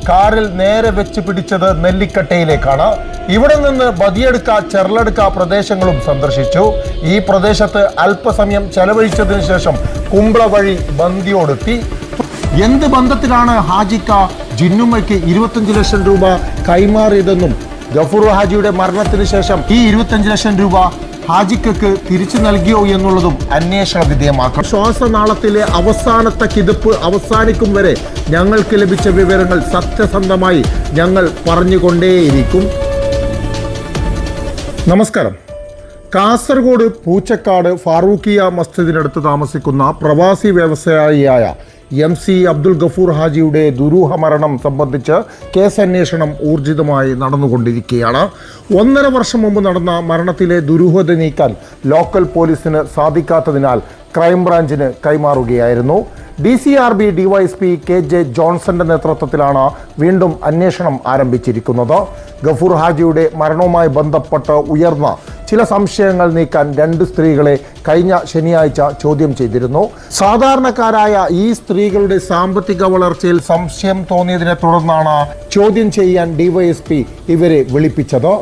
കാറിൽ നേരെ വെച്ച് പിടിച്ചത് നെല്ലിക്കട്ടയിലേക്കാണ്. ഇവിടെ നിന്ന് ബദിയടുക്ക, ചെർലടുക്ക പ്രദേശങ്ങളും സന്ദർശിച്ചു. ഈ പ്രദേശത്ത് അല്പസമയം ചെലവഴിച്ചതിനു ശേഷം കുമ്പള വഴി ബന്ദിയോടെത്തി. എന്ത് ബന്ധത്തിലാണ് ഹാജിക്ക ജിന്നുമ്മയ്ക്ക് 25 ലക്ഷം രൂപ കൈമാറിയതെന്നും ഗഫൂർ ഹാജിയുടെ മരണത്തിന് ശേഷം ഈ 25 ലക്ഷം രൂപ ഹാജിക്കക്ക് തിരിച്ചു നൽകിയോ എന്നുള്ളതും അന്വേഷണ വിധേയമാക്കും. ശ്വാസനാളത്തിലെ അവസാനത്തെ കിതപ്പ് അവസാനിക്കും വരെ ഞങ്ങൾക്ക് ലഭിച്ച വിവരങ്ങൾ സത്യസന്ധമായി ഞങ്ങൾ പറഞ്ഞുകൊണ്ടേയിരിക്കും. നമസ്കാരം. കാസർഗോഡ് പൂച്ചക്കാട് ഫാറൂഖിയ മസ്ജിദിനടുത്ത് താമസിക്കുന്ന പ്രവാസി വ്യവസായിയായ MC അബ്ദുൽ ഗഫൂർ ഹാജിയുടെ ദുരൂഹ മരണം സംബന്ധിച്ച് കേസന്വേഷണം ഊർജിതമായി നടന്നുകൊണ്ടിരിക്കുകയാണ്. 1.5 വർഷം മുമ്പ് നടന്ന മരണത്തിലെ ദുരൂഹത നീക്കാൻ ലോക്കൽ പോലീസിന് സാധിക്കാത്തതിനാൽ ക്രൈംബ്രാഞ്ചിന് കൈമാറുകയായിരുന്നു. DCRB DYSP KJ ജോൺസന്റെ നേതൃത്വത്തിലാണ് വീണ്ടും അന്വേഷണം ആരംഭിച്ചിരിക്കുന്നത്. ഗഫൂർ ഹാജിയുടെ മരണവുമായി ബന്ധപ്പെട്ട് ഉയർന്ന ചില സംശയങ്ങൾ നീക്കാൻ 2 സ്ത്രീകളെ കഴിഞ്ഞ ശനിയാഴ്ച ചോദ്യം ചെയ്തിരുന്നു. സാധാരണക്കാരായ ഈ സ്ത്രീകളുടെ സാമ്പത്തിക വളർച്ചയിൽ സംശയം തോന്നിയതിനെ തുടർന്നാണ് ചോദ്യം ചെയ്യാൻ DYSP ഇവരെ വിളിപ്പിച്ചത്.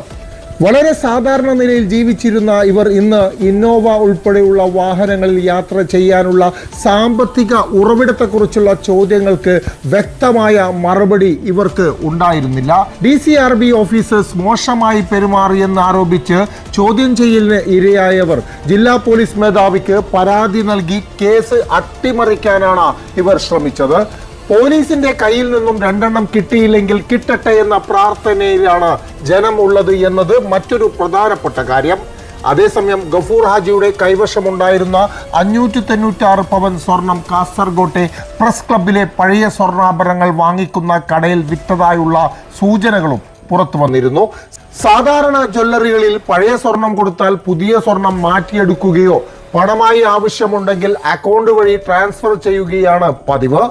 വളരെ സാധാരണ നിലയിൽ ജീവിച്ചിരുന്ന ഇവർ ഇന്ന് ഇന്നോവ ഉൾപ്പെടെയുള്ള വാഹനങ്ങളിൽ യാത്ര ചെയ്യാനുള്ള സാമ്പത്തിക ഉറവിടത്തെക്കുറിച്ചുള്ള ചോദ്യങ്ങൾക്ക് വ്യക്തമായ മറുപടി ഇവർക്ക് ഉണ്ടായിരുന്നില്ല. DCRB ഓഫീസേഴ്സ് മോശമായി പെരുമാറിയെന്ന് ആരോപിച്ച് ചോദ്യം ചെയ്യലിന് ഇരയായവർ ജില്ലാ പോലീസ് മേധാവിക്ക് പരാതി നൽകി കേസ് അട്ടിമറിക്കാനാണ് ഇവർ ശ്രമിച്ചത്. പോലീസിന്റെ കയ്യിൽ നിന്നും 2 എണ്ണം കിട്ടിയില്ലെങ്കിൽ കിട്ടട്ടെ എന്ന പ്രാർത്ഥനയിലാണ് ജനം ഉള്ളത് എന്നത് മറ്റൊരു പ്രധാനപ്പെട്ട കാര്യം. അതേസമയം ഗഫൂർ ഹാജിയുടെ കൈവശമുണ്ടായിരുന്ന 596 പവൻ സ്വർണം കാസർഗോട്ടെ പ്രസ് ക്ലബിലെ പഴയ സ്വർണ്ണാഭരണങ്ങൾ വാങ്ങിക്കുന്ന കടയിൽ വിറ്റതായുള്ള സൂചനകളും പുറത്തു വന്നിരുന്നു. സാധാരണ ജ്വല്ലറികളിൽ പഴയ സ്വർണം കൊടുത്താൽ പുതിയ സ്വർണം മാറ്റിയെടുക്കുകയോ പണമായി ആവശ്യമുണ്ടെങ്കിൽ അക്കൗണ്ട് വഴി ട്രാൻസ്ഫർ ചെയ്യുകയാണ് പതിവ്.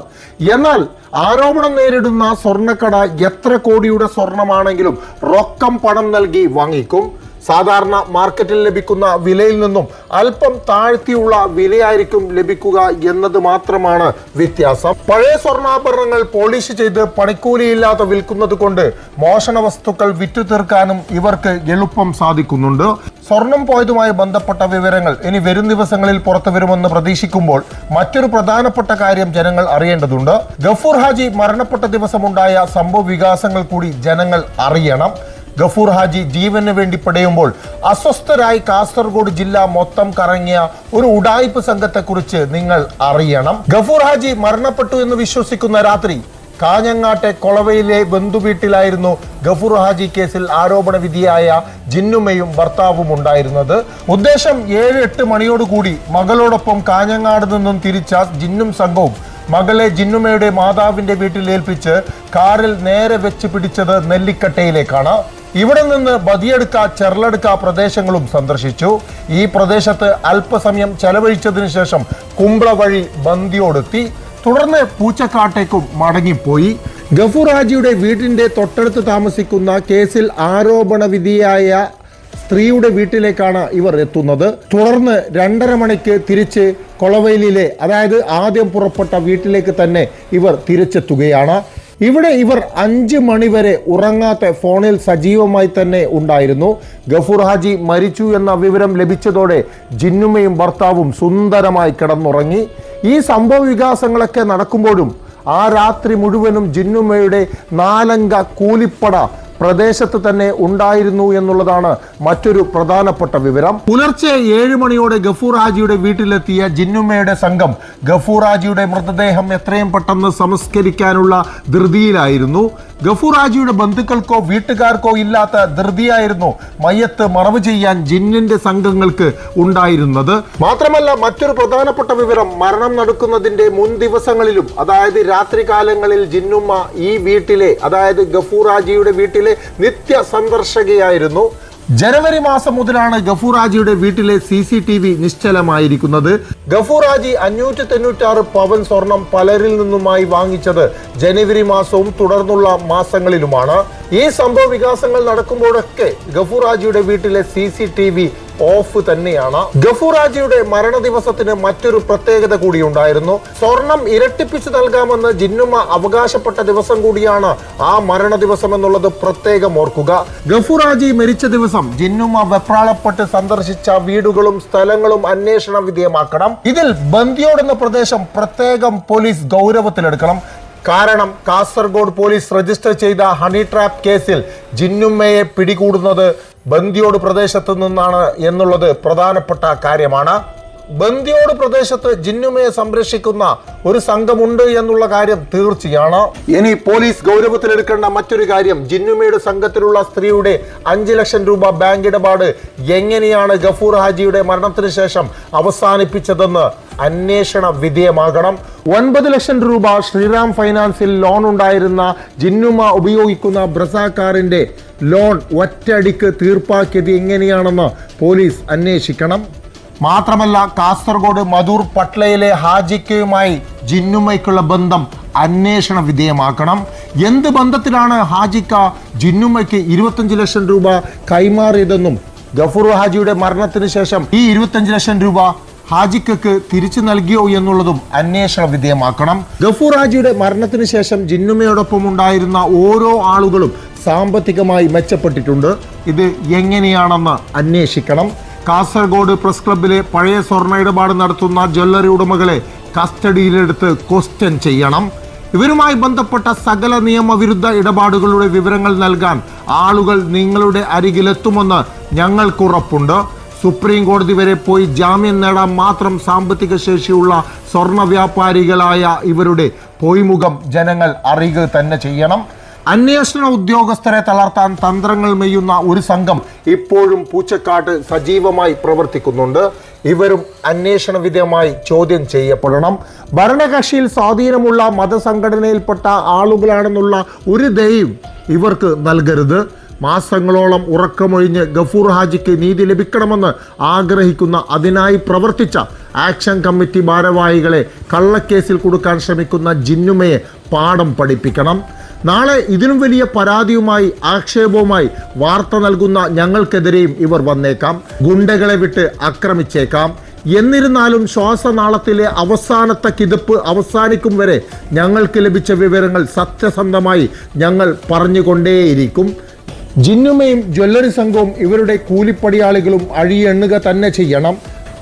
എന്നാൽ ആരോപണം നേരിടുന്ന സ്വർണ്ണക്കട എത്ര കോടിയുടെ സ്വർണമാണെങ്കിലും റൊക്കം പണം നൽകി വാങ്ങിക്കും. സാധാരണ മാർക്കറ്റിൽ ലഭിക്കുന്ന വിലയിൽ നിന്നും അല്പം താഴ്ത്തിയുള്ള വിലയായിരിക്കും ലഭിക്കുക എന്നത് മാത്രമാണ് വ്യത്യാസം. പഴയ സ്വർണ്ണാഭരണങ്ങൾ പോളിഷ് ചെയ്ത് പണിക്കൂലിയില്ലാതെ വിൽക്കുന്നത് കൊണ്ട് മോഷണ വസ്തുക്കൾ വിറ്റു തീർക്കാനും ഇവർക്ക് എളുപ്പം സാധിക്കുന്നുണ്ട്. സ്വർണം പോയതുമായി ബന്ധപ്പെട്ട വിവരങ്ങൾ ഇനി വരും ദിവസങ്ങളിൽ പുറത്തു വരുമെന്ന് പ്രതീക്ഷിക്കുമ്പോൾ മറ്റൊരു പ്രധാനപ്പെട്ട കാര്യം ജനങ്ങൾ അറിയേണ്ടതുണ്ട്. ഗഫൂർ ഹാജി മരണപ്പെട്ട ദിവസമുണ്ടായ സംഭവ വികാസങ്ങൾ കൂടി ജനങ്ങൾ അറിയണം. ഗഫൂർ ഹാജി ജീവന് വേണ്ടി പടയുമ്പോൾ അസ്വസ്ഥരായി കാസർഗോഡ് ജില്ല മൊത്തം കറങ്ങിയ ഒരു ഉഡായിപ്പ് സംഘത്തെക്കുറിച്ച് നിങ്ങൾ അറിയണം. ഗഫൂർ ഹാജി മരണപ്പെട്ടു എന്ന് വിശ്വസിക്കുന്ന രാത്രി കാഞ്ഞങ്ങാട്ടെ കൊളവയിലെ ബന്ധുവീട്ടിലായിരുന്നു ഗഫൂർ ഹാജി കേസിൽ ആരോപണ വിധിയായ ജിന്നുമ്മയും ഭർത്താവും ഉണ്ടായിരുന്നത്. ഉദ്ദേശം 7-8 മണിയോടുകൂടി മകളോടൊപ്പം കാഞ്ഞങ്ങാട് നിന്നും തിരിച്ച ജിന്നും സംഘവും മകളെ ജിന്നുമ്മയുടെ മാതാവിന്റെ വീട്ടിൽ ഏൽപ്പിച്ച് കാറിൽ നേരെ വെച്ച് പിടിച്ചത് നെല്ലിക്കട്ടയിലേക്കാണ്. ഇവിടെ നിന്ന് ബദിയടുക്ക, ചെർലടുക്ക പ്രദേശങ്ങളും സന്ദർശിച്ചു. ഈ പ്രദേശത്ത് അല്പസമയം ചെലവഴിച്ചതിനു ശേഷം കുമ്പള വഴി ബന്ദിയോടെത്തി. തുടർന്ന് പൂച്ചക്കാട്ടേക്കും മടങ്ങിപ്പോയി. ഗഫൂർ ഹാജിയുടെ വീടിന്റെ തൊട്ടടുത്ത് താമസിക്കുന്ന കേസിൽ ആരോപണ വിധിയായ സ്ത്രീയുടെ വീട്ടിലേക്കാണ് ഇവർ എത്തുന്നത്. തുടർന്ന് 2.5 മണിക്ക് തിരിച്ച് കൊളവയിലെ, അതായത് ആദ്യം പുറപ്പെട്ട വീട്ടിലേക്ക് തന്നെ ഇവർ തിരിച്ചെത്തുകയാണ്. ഇവിടെ ഇവർ 5 മണി വരെ ഉറങ്ങാത്ത ഫോണിൽ സജീവമായി തന്നെ ഉണ്ടായിരുന്നു. ഗഫൂർ ഹാജി മരിച്ചു എന്ന വിവരം ലഭിച്ചതോടെ ജിന്നുമ്മയും ഭർത്താവും സുന്ദരമായി കിടന്നുറങ്ങി. ഈ സംഭവ വികാസങ്ങളൊക്കെ നടക്കുമ്പോഴും ആ രാത്രി മുഴുവനും ജിന്നുമ്മയുടെ 4 അംഗ കൂലിപ്പട പ്രദേശത്ത് തന്നെ ഉണ്ടായിരുന്നു എന്നുള്ളതാണ് മറ്റൊരു പ്രധാനപ്പെട്ട വിവരം. പുലർച്ചെ 7 മണിയോടെ ഗഫൂർ ഹാജിയുടെ വീട്ടിലെത്തിയ ജിന്നുമ്മയുടെ സംഘം ഗഫൂർ ഹാജിയുടെ മൃതദേഹം എത്രയും പെട്ടെന്ന് സംസ്കരിക്കാനുള്ള ധൃതിയിലായിരുന്നു. ഗഫൂർ ഹാജിയുടെ ബന്ധുക്കൾക്കോ വീട്ടുകാർക്കോ ഇല്ലാത്ത ധൃതിയായിരുന്നു മയ്യത്ത് മറവ് ചെയ്യാൻ ജിന്നിന്റെ സംഘങ്ങൾക്ക് ഉണ്ടായിരുന്നത്. മാത്രമല്ല മറ്റൊരു പ്രധാനപ്പെട്ട വിവരം, മരണം നടക്കുന്നതിന്റെ മുൻ ദിവസങ്ങളിലും, അതായത് രാത്രികാലങ്ങളിൽ ജിന്നുമ്മ ഈ വീട്ടിലെ, അതായത് ഗഫൂർ ഹാജിയുടെ വീട്ടിലെ നിത്യ സന്ദർശകയായിരുന്നു. ജനുവരി മാസം മുതലാണ് ഗഫൂർ ഹാജിയുടെ വീട്ടിലെ CCTV നിശ്ചലമായിരിക്കുന്നത്. ഗഫൂർ ഹാജി 596 പവൻ സ്വർണം പലരിൽ നിന്നുമായി വാങ്ങിച്ചത് ജനുവരി മാസവും തുടർന്നുള്ള മാസങ്ങളിലുമാണ്. ഈ സംഭവ വികാസങ്ങൾ നടക്കുമ്പോഴൊക്കെ ഗഫൂർ ഹാജിയുടെ വീട്ടിലെ CCTV ഓഫ് തന്നെയാണ്. ഗഫൂർ ഹാജിയുടെ മരണ ദിവസത്തിന് മറ്റൊരു പ്രത്യേകത കൂടി ഉണ്ടായിരുന്നു. സ്വർണം ഇരട്ടിപ്പിച്ചു നൽകാമെന്ന് ജിന്നുമ്മ അവകാശപ്പെട്ട ദിവസം കൂടിയാണ് ആ മരണ ദിവസം എന്നുള്ളത് പ്രത്യേകം ഓർക്കുക. ഗഫൂർ ഹാജി മരിച്ച ദിവസം ജിന്നുമ്മ വെപ്രാളപ്പെട്ട് സന്ദർശിച്ച വീടുകളും സ്ഥലങ്ങളും അന്വേഷണ വിധേയമാക്കണം. ഇതിൽ ബന്ദിയോട് എന്ന പ്രദേശം പ്രത്യേകം പോലീസ് ഗൗരവത്തിലെടുക്കണം. കാരണം കാസർഗോഡ് പോലീസ് രജിസ്റ്റർ ചെയ്ത ഹണി ട്രാപ്പ് കേസിൽ ജിന്നുമ്മയെ പിടികൂടുന്നത് ബന്ദിയോട് പ്രദേശത്ത് നിന്നാണ് എന്നുള്ളത് പ്രധാനപ്പെട്ട കാര്യമാണ്. ബന്ദിയോട് പ്രദേശത്ത് ജിന്നുമ്മയെ സംരക്ഷിക്കുന്ന ഒരു സംഘമുണ്ട് എന്നുള്ള കാര്യം തീർച്ചയാണ്. ഇനി പോലീസ് ഗൗരവത്തിലെടുക്കേണ്ട മറ്റൊരു കാര്യം, ജിന്നുമ്മയുടെ സംഘത്തിലുള്ള സ്ത്രീയുടെ 5 ലക്ഷം രൂപ ബാങ്ക് ഇടപാട് എങ്ങനെയാണ് ഗഫൂർ ഹാജിയുടെ മരണത്തിന് ശേഷം അവസാനിപ്പിച്ചതെന്ന് അന്വേഷണ വിധേയമാകണം. 9 ലക്ഷം രൂപ ശ്രീറാം ഫൈനാൻസിൽ ലോൺ ഉണ്ടായിരുന്ന ജിന്നുമ്മ ഉപയോഗിക്കുന്ന ബ്രസ കാറിന്റെ ലോൺ ഒറ്റയടിക്ക് തീർപ്പാക്കിയത് എങ്ങനെയാണെന്ന് പോലീസ് അന്വേഷിക്കണം. മാത്രമല്ല കാസർഗോഡ് മധൂർ പട്ലയിലെ ഹാജിക്കയുമായി ജിന്നുമ്മയ്ക്കുള്ള ബന്ധം അന്വേഷണ വിധേയമാക്കണം. എന്ത് ബന്ധത്തിലാണ് ഹാജിക്ക ജിന്നുമ്മയ്ക്ക് 25 ലക്ഷം രൂപ കൈമാറിയതെന്നും ഗഫൂർ ഹാജിയുടെ മരണത്തിന് ശേഷം ഈ 25 ലക്ഷം രൂപ ഹാജിക്കക്ക് തിരിച്ചു നൽകിയോ എന്നുള്ളതും അന്വേഷണ വിധേയമാക്കണം. ഗഫൂർ ഹാജിയുടെ മരണത്തിന് ശേഷം ജിന്നുമ്മയോടൊപ്പം ഉണ്ടായിരുന്ന ഓരോ ആളുകളും സാമ്പത്തികമായി മെച്ചപ്പെട്ടിട്ടുണ്ട്. ഇത് എങ്ങനെയാണെന്ന് അന്വേഷിക്കണം. കാസർഗോഡ് പ്രസ് ക്ലബിലെ പഴയ സ്വർണ്ണ ഇടപാട് നടത്തുന്ന ജ്വല്ലറി ഉടമകളെ കസ്റ്റഡിയിലെടുത്ത് ക്വസ്റ്റ്യൻ ചെയ്യണം. ഇവരുമായി ബന്ധപ്പെട്ട സകല നിയമവിരുദ്ധ ഇടപാടുകളുടെ വിവരങ്ങൾ നൽകാൻ ആളുകൾ നിങ്ങളുടെ അരികിലെത്തുമെന്ന് ഞങ്ങൾക്ക് ഉറപ്പുണ്ട്. സുപ്രീം കോടതി വരെ പോയി ജാമ്യം നേടാൻ മാത്രം സാമ്പത്തിക ശേഷിയുള്ള സ്വർണ്ണ വ്യാപാരികളായ ഇവരുടെ പൊയ്മുഖം ജനങ്ങൾ അറിയുക തന്നെ ചെയ്യണം. അന്വേഷണ ഉദ്യോഗസ്ഥരെ തളർത്താൻ തന്ത്രങ്ങൾ മെയ്യുന്ന ഒരു സംഘം ഇപ്പോഴും പൂച്ചക്കാട്ട് സജീവമായി പ്രവർത്തിക്കുന്നുണ്ട്. ഇവരും അന്വേഷണ വിധേയമായി ചോദ്യം ചെയ്യപ്പെടണം. ഭരണകക്ഷിയിൽ സ്വാധീനമുള്ള മതസംഘടനയിൽപ്പെട്ട ആളുകളാണെന്നുള്ള ഒരു ദയയും ഇവർക്ക് നൽകരുത്. മാസങ്ങളോളം ഉറക്കമൊഴിഞ്ഞ് ഗഫൂർ ഹാജിക്ക് നീതി ലഭിക്കണമെന്ന് ആഗ്രഹിക്കുന്ന, അതിനായി പ്രവർത്തിച്ച ആക്ഷൻ കമ്മിറ്റി ഭാരവാഹികളെ കള്ളക്കേസിൽ കൊടുക്കാൻ ശ്രമിക്കുന്ന ജിന്നുമ്മയെ പാഠം പഠിപ്പിക്കണം. നാളെ ഇതിനും വലിയ പരാതിയുമായി ആക്ഷേപവുമായി വാർത്ത നൽകുന്ന ഞങ്ങൾക്കെതിരെയും ഇവർ വന്നേക്കാം. ഗുണ്ടകളെ വിട്ട് ആക്രമിച്ചേക്കാം. എന്നിരുന്നാലും ശ്വാസനാളത്തിലെ അവസാനത്തെ കിതപ്പ് അവസാനിക്കും വരെ ഞങ്ങൾക്ക് ലഭിച്ച വിവരങ്ങൾ സത്യസന്ധമായി ഞങ്ങൾ പറഞ്ഞുകൊണ്ടേയിരിക്കും. ജിന്നുമ്മയും ജ്വല്ലറി സംഘവും ഇവരുടെ കൂലിപ്പടിയാളികളും അഴിയെണ്ണുക തന്നെ ചെയ്യണം.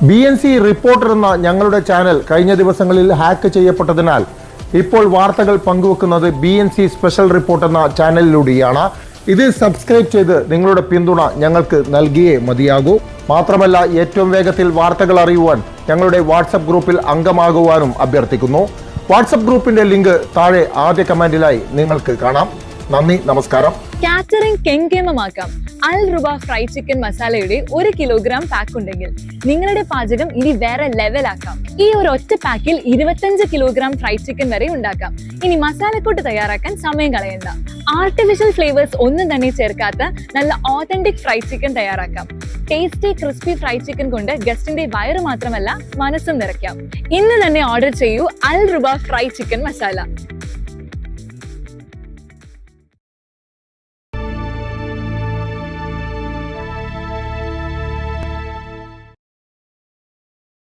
BNC റിപ്പോർട്ടർ എന്ന ഞങ്ങളുടെ ചാനൽ കഴിഞ്ഞ ദിവസങ്ങളിൽ ഹാക്ക് ചെയ്യപ്പെട്ടതിനാൽ ഇപ്പോൾ വാർത്തകൾ പങ്കുവെക്കുന്നത് BNC സ്പെഷ്യൽ റിപ്പോർട്ട് എന്ന ചാനലിലൂടെയാണ്. ഇത് സബ്സ്ക്രൈബ് ചെയ്ത് നിങ്ങളുടെ പിന്തുണ ഞങ്ങൾക്ക് നൽകിയേ മതിയാകൂ. മാത്രമല്ല ഏറ്റവും വേഗത്തിൽ വാർത്തകൾ അറിയുവാൻ ഞങ്ങളുടെ വാട്സപ്പ് ഗ്രൂപ്പിൽ അംഗമാകുവാനും അഭ്യർത്ഥിക്കുന്നു. വാട്സപ്പ് ഗ്രൂപ്പിന്റെ ലിങ്ക് താഴെ ആദ്യ കമന്റിലായി നിങ്ങൾക്ക് കാണാം. നന്ദി, നമസ്കാരം. കാറ്ററിംഗ് കെങ്കേമമാക്കാം. അൽ റുബ ഫ്രൈഡ് ചിക്കൻ മസാലയുടെ 1 കിലോഗ്രാം പാക്ക് ഉണ്ടെങ്കിൽ നിങ്ങളുടെ പാചകം ഇനി വേറെ ലെവലാക്കാം. ഈ ഒരു ഒറ്റ പാക്കിൽ 25 കിലോഗ്രാം ഫ്രൈഡ് ചിക്കൻ വരെ ഉണ്ടാക്കാം. ഇനി മസാലക്കൂട്ട് തയ്യാറാക്കാൻ സമയം കളയണ്ട. ആർട്ടിഫിഷ്യൽ ഫ്ലേവേഴ്സ് ഒന്നും തന്നെ ചേർക്കാത്ത നല്ല ഓതന്റിക് ഫ്രൈഡ് ചിക്കൻ തയ്യാറാക്കാം. ടേസ്റ്റി ക്രിസ്പി ഫ്രൈഡ് ചിക്കൻ കൊണ്ട് ഗസ്റ്റിന്റെ വയറ് മാത്രമല്ല മനസ്സും നിറയ്ക്കാം. ഇന്ന് തന്നെ ഓർഡർ ചെയ്യൂ അൽ റുബ ഫ്രൈഡ് ചിക്കൻ മസാല.